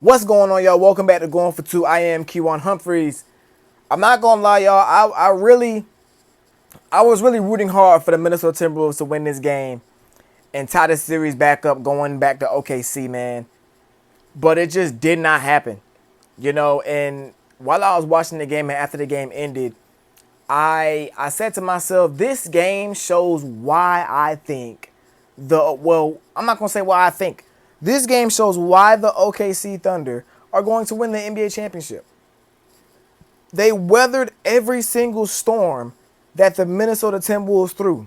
What's going on, y'all? Welcome back to Going for Two. I am Keywan Humphreys. I'm not gonna lie, y'all. I was really rooting hard for the Minnesota Timberwolves to win this game and tie the series back up, going back to OKC, man. But it just did not happen, And while I was watching the game and after the game ended, I said to myself, this game shows why I think I'm not gonna say why I think. This game shows why the OKC Thunder are going to win the NBA championship. They weathered every single storm that the Minnesota Timberwolves threw.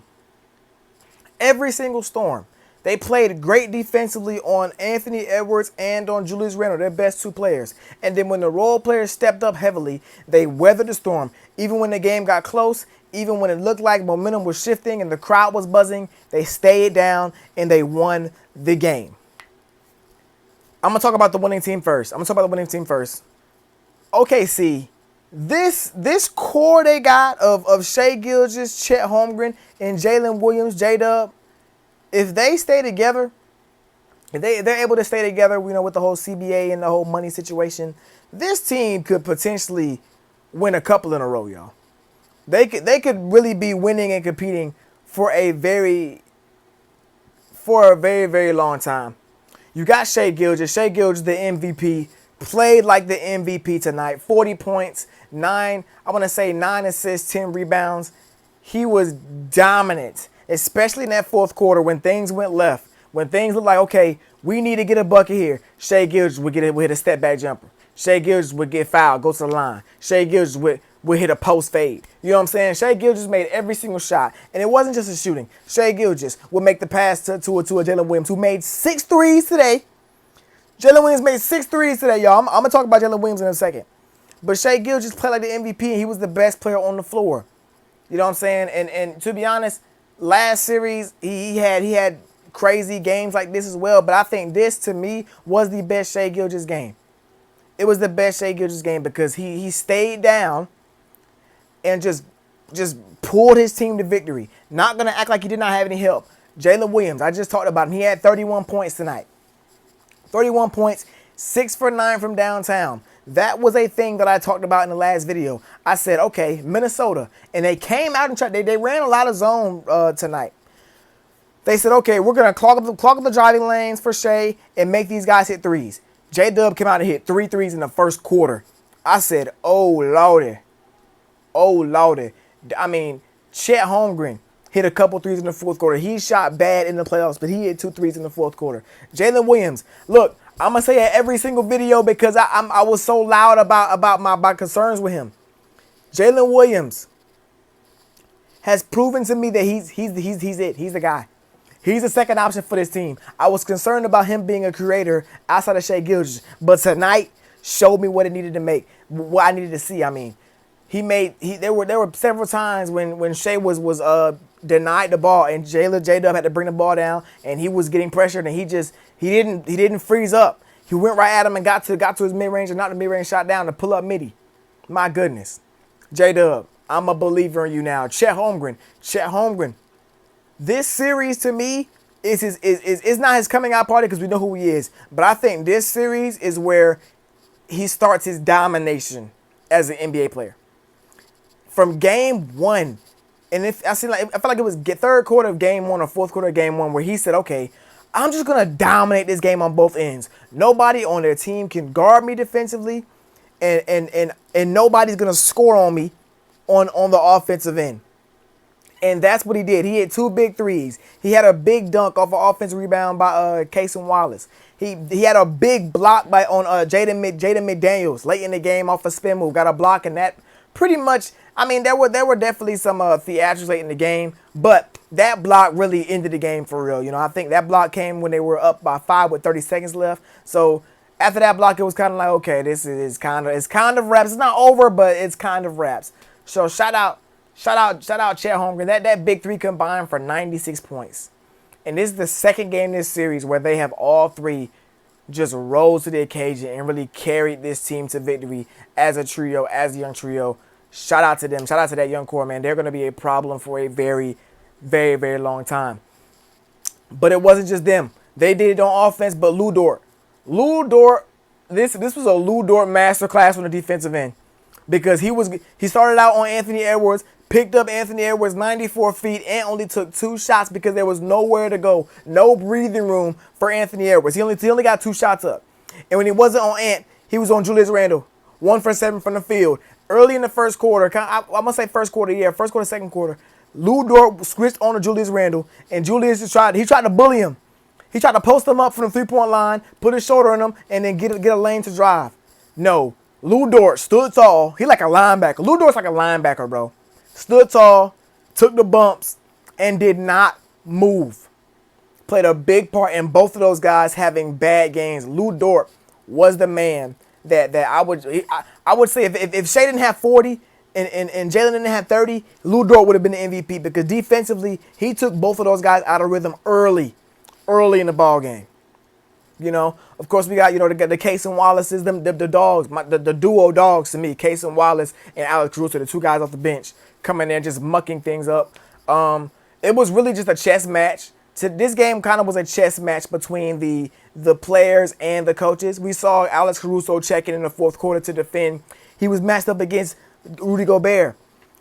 Every single storm. They played great defensively on Anthony Edwards and on Julius Randle, their best two players. And then when the role players stepped up heavily, they weathered the storm. Even when the game got close, even when it looked like momentum was shifting and the crowd was buzzing, they stayed down and they won the game. I'm going to talk about the winning team first. OKC, this core they got of Shai Gilgeous, Chet Holmgren, and Jalen Williams, J-Dub, if they stay together, if they're able to stay together, with the whole CBA and the whole money situation, this team could potentially win a couple in a row, y'all. They could really be winning and competing for a very, very long time. You got Shai Gilgeous. Shai Gilgeous, the MVP, played like the MVP tonight. 40 points, 9 assists, 10 rebounds. He was dominant, especially in that fourth quarter when things went left. When things looked like, okay, we need to get a bucket here. Shai Gilgeous would hit a step back jumper. Shai Gilgeous would get fouled, go to the line. Shai Gilgeous would hit a post fade. You know what I'm saying? Shai Gilgeous made every single shot. And it wasn't just a shooting. Shai Gilgeous would make the pass to a Jalen Williams, who made 6 threes today. Jalen Williams made 6 threes today, y'all. I'm going to talk about Jalen Williams in a second. But Shai Gilgeous played like the MVP, and he was the best player on the floor. You know what I'm saying? And to be honest, last series, he had crazy games like this as well. But I think this, to me, was the best Shai Gilgeous game. It was the best Shai Gilgeous game because he stayed down and just pulled his team to victory. Not going to act like he did not have any help. Jalen Williams, I just talked about him. He had 31 points tonight. 31 points, 6 for 9 from downtown. That was a thing that I talked about in the last video. I said, okay, Minnesota. And they came out and tried. They ran a lot of zone tonight. They said, okay, we're going to clog up the driving lanes for Shai and make these guys hit threes. J-Dub came out and hit 3 threes in the first quarter. I said, oh, Lordy. Oh, Lordy. I mean, Chet Holmgren hit a couple threes in the fourth quarter. He shot bad in the playoffs, but he hit 2 threes in the fourth quarter. Jalen Williams, look, I'm going to say it every single video because I was so loud about my concerns with him. Jalen Williams has proven to me that he's it. He's the guy. He's the second option for this team. I was concerned about him being a creator outside of Shai Gilgeous, but tonight showed me what it needed to make, what I needed to see. I mean, there were several times when Shai was denied the ball and J-Dub had to bring the ball down and he was getting pressured and he didn't freeze up. He went right at him and got to his mid-range and knocked the mid-range shot down to pull up midi. My goodness. J-Dub, I'm a believer in you now. Chet Holmgren. This series to me is not his coming out party because we know who he is. But I think this series is where he starts his domination as an NBA player. From game 1, and I felt like it was third quarter of game 1 or fourth quarter of game 1 where he said, okay, I'm just going to dominate this game on both ends. Nobody on their team can guard me defensively, and nobody's going to score on me on the offensive end. And that's what he did. He hit 2 big threes. He had a big dunk off an offensive rebound by Cason Wallace. He had a big block on Jaden McDaniels late in the game off a spin move. Got a block, and that pretty much, I mean, there were definitely some theatrics late in the game, but that block really ended the game for real. I think that block came when they were up by 5 with 30 seconds left. So after that block, it was kind of like, okay, it's kind of wraps. It's not over, but it's kind of wraps. So shout out Chet Holmgren. That big 3 combined for 96 points. And this is the second game this series where they have all 3 just rose to the occasion and really carried this team to victory as a trio, as a young trio. Shout out to them. Shout out to that young core, man. They're going to be a problem for a very, very, very long time. But it wasn't just them. They did it on offense, but Lu Dort this was a Lou Dort masterclass on the defensive end because he started out on Anthony Edwards, picked up Anthony Edwards 94 feet, and only took 2 shots because there was nowhere to go, no breathing room for Anthony Edwards. He only got 2 shots up, and when he wasn't on Ant, he was on Julius Randle, 1 for 7 from the field. Early in the first quarter, I'm gonna say first quarter, second quarter, Lou Dort switched on to Julius Randle, and Julius tried to bully him. He tried to post him up from the 3-point line, put his shoulder on him, and then get a lane to drive. No, Lou Dort stood tall. He like a linebacker. Lou Dort's like a linebacker, bro. Stood tall, took the bumps, and did not move. Played a big part in both of those guys having bad games. Lou Dort was the man that I would say if Shai didn't have 40 and Jalen didn't have 30, Lou Dort would have been the MVP because defensively he took both of those guys out of rhythm early in the ball game. You know, of course we got the Case and Wallaces, the dogs, the duo dogs to me, Case and Wallace and Alex Caruso, the 2 guys off the bench coming in just mucking things up. It was really just a chess match. This game kind of was a chess match between the players and the coaches. We saw Alex Caruso checking in the fourth quarter to defend. He was matched up against Rudy Gobert.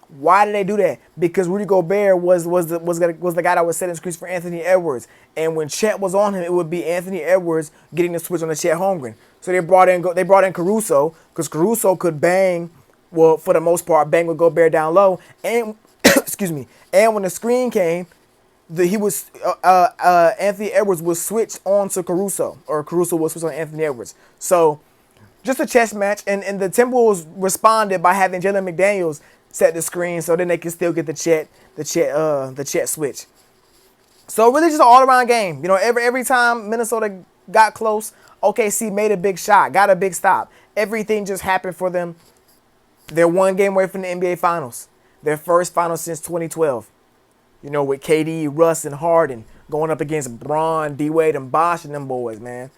Why did they do that? Because Rudy Gobert was the guy that was setting screens for Anthony Edwards. And when Chet was on him, it would be Anthony Edwards getting the switch on the Chet Holmgren. So they brought in Caruso because Caruso could bang, well, for the most part, bang with Gobert down low. And excuse me. And when the screen came, Anthony Edwards was switched on to Caruso, or Caruso was switched on Anthony Edwards. So just a chess match, and the Timberwolves responded by having Jalen McDaniels set the screen so then they can still get the Chet switch. So really just an all-around game. You know, every time Minnesota got close, OKC made a big shot, got a big stop. Everything just happened for them. They're 1 game away from the NBA Finals. Their first finals since 2012. You know, with KD, Russ, and Harden going up against Bron, D-Wade, and Bosh and them boys, man.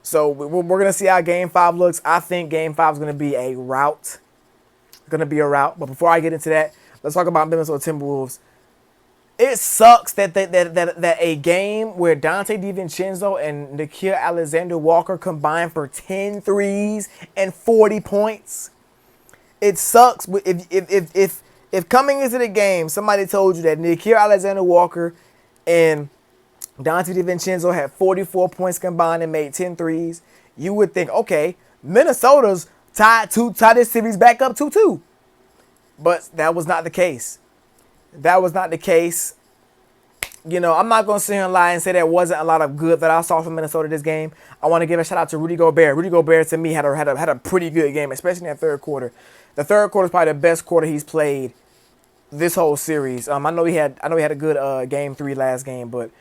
So we're going to see how Game 5 looks. I think Game 5 is going to be a rout. But before I get into that, let's talk about Minnesota Timberwolves. It sucks that a game where Dante DiVincenzo and Nickeil Alexander-Walker combined for 10 threes and 40 points. It sucks if coming into the game somebody told you that Nickeil Alexander-Walker and Dante DiVincenzo had 44 points combined and made 10 threes, you would think, okay, Minnesota's tied this series back up 2-2. But that was not the case. You know, I'm not going to sit here and lie and say there wasn't a lot of good that I saw from Minnesota this game. I want to give a shout out to Rudy Gobert. Rudy Gobert, to me, had a pretty good game, especially in that third quarter. The third quarter is probably the best quarter he's played this whole series. I know he had a good game 3 last game, but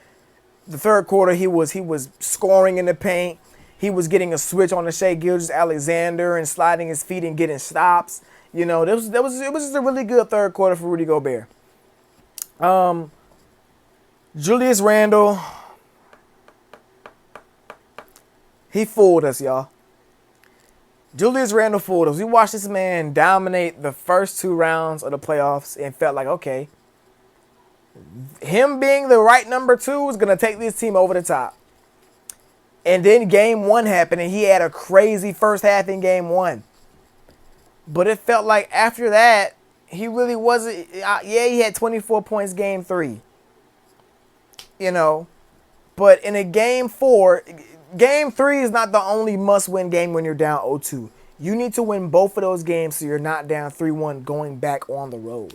the third quarter he was scoring in the paint. He was getting a switch on the Shai Gilgeous-Alexander and sliding his feet and getting stops. You know, it was just a really good third quarter for Rudy Gobert. Julius Randle, he fooled us, y'all. Julius Randle fooled us. We watched this man dominate the first 2 rounds of the playoffs and felt like, okay, him being the right number 2 is going to take this team over the top. And then game 1 happened, and he had a crazy first half in game 1. But it felt like after that, he really wasn't. Yeah, he had 24 points game 3. You know, but in a game 4, game 3 is not the only must-win game when you're down 0-2. You need to win both of those games so you're not down 3-1 going back on the road.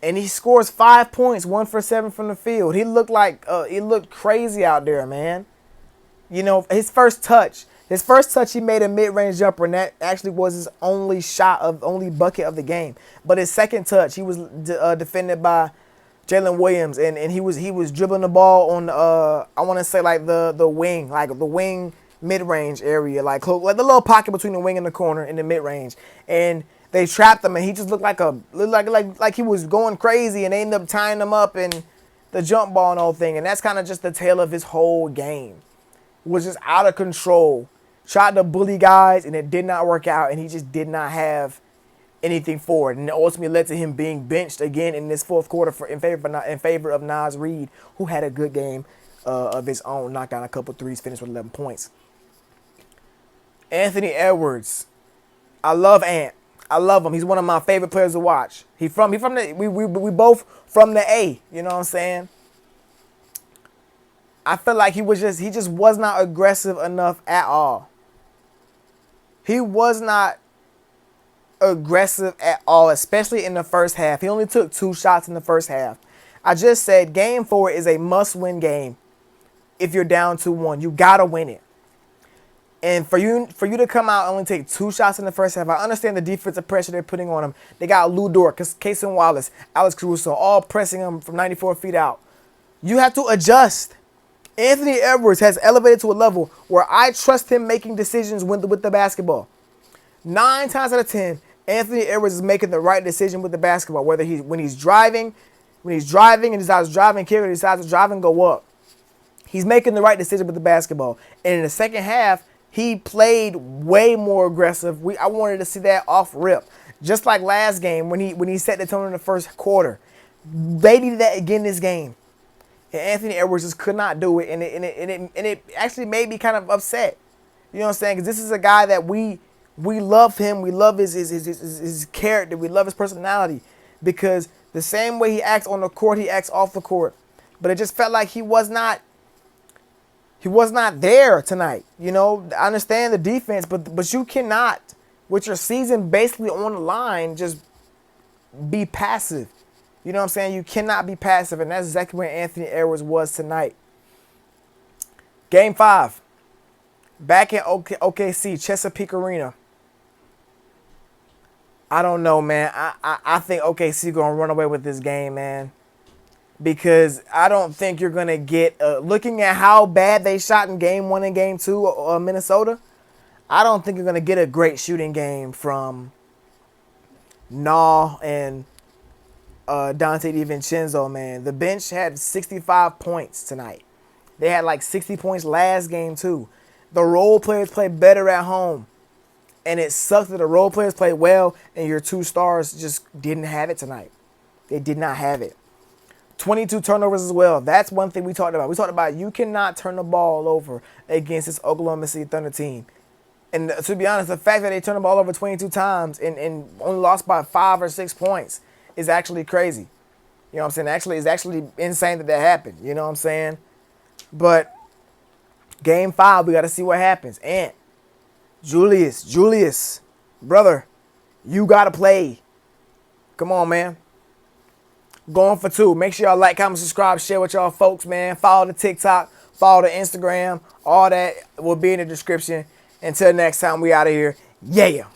And he scores 5 points, 1 for 7 from the field. He looked crazy out there, man. You know, his first touch, he made a mid-range jumper, and that actually was his only bucket of the game. But his second touch, he was defended by Jalen Williams, and he was dribbling the ball on I want to say like the wing mid-range area, like the little pocket between the wing and the corner in the mid-range, and they trapped him, and he just looked like he was going crazy, and they ended up tying him up and the jump ball and the whole thing, and that's kind of just the tale of his whole game. Was just out of control, tried to bully guys, and it did not work out, and he just did not have anything for it, and it ultimately led to him being benched again in this fourth quarter in favor of Naz Reid, who had a good game. of his own, knocked down a couple threes, finished with 11 points. Anthony Edwards. I love Ant. I love him. He's one of my favorite players to watch. He both from the A. You know what I'm saying? I feel like he just was not aggressive enough at all. He was not aggressive at all, especially in the first half. He only took 2 shots in the first half. I just said game 4 is a must-win game. If you're down 2-1, you gotta win it. And for you to come out and only take 2 shots in the first half, I understand the defensive pressure they're putting on him. They got Lou Dort, Cason Wallace, Alex Caruso, all pressing him from 94 feet out. You have to adjust. Anthony Edwards has elevated to a level where I trust him making decisions with the basketball. 9 times out of 10, Anthony Edwards is making the right decision with the basketball. Whether when he's driving and decides to drive and kick, or decides to drive and go up, he's making the right decision with the basketball. And in the second half, he played way more aggressive. I wanted to see that off rip, just like last game when he set the tone in the first quarter. They needed that again this game. And Anthony Edwards just could not do it, and it actually made me kind of upset. You know what I'm saying? Because this is a guy that we love him. We love his character. We love his personality. Because the same way he acts on the court, he acts off the court. But it just felt like he was not there tonight. You know, I understand the defense, but you cannot, with your season basically on the line, just be passive. You know what I'm saying? You cannot be passive, and that's exactly where Anthony Edwards was tonight. Game 5. Back in OKC, Chesapeake Arena. I don't know, man. I think OKC going to run away with this game, man. Because I don't think you're going to get, looking at how bad they shot in Game 1 and Game 2 Minnesota, I don't think you're going to get a great shooting game from Nah and Dante DiVincenzo, man. The bench had 65 points tonight. They had like 60 points last game too. The role players play better at home. And it sucks that the role players played well and your 2 stars just didn't have it tonight. They did not have it. 22 turnovers as well. That's one thing we talked about. We talked about you cannot turn the ball over against this Oklahoma City Thunder team. And to be honest, the fact that they turned the ball over 22 times and only lost by 5 or 6 points is actually crazy. You know what I'm saying? It's actually insane that happened. You know what I'm saying? But game 5, we got to see what happens. And Julius, brother, you got to play. Come on, man. Going for 2. Make sure y'all like, comment, subscribe, share with y'all folks, man. Follow the TikTok, follow the Instagram. All that will be in the description. Until next time, we out of here. Yeah.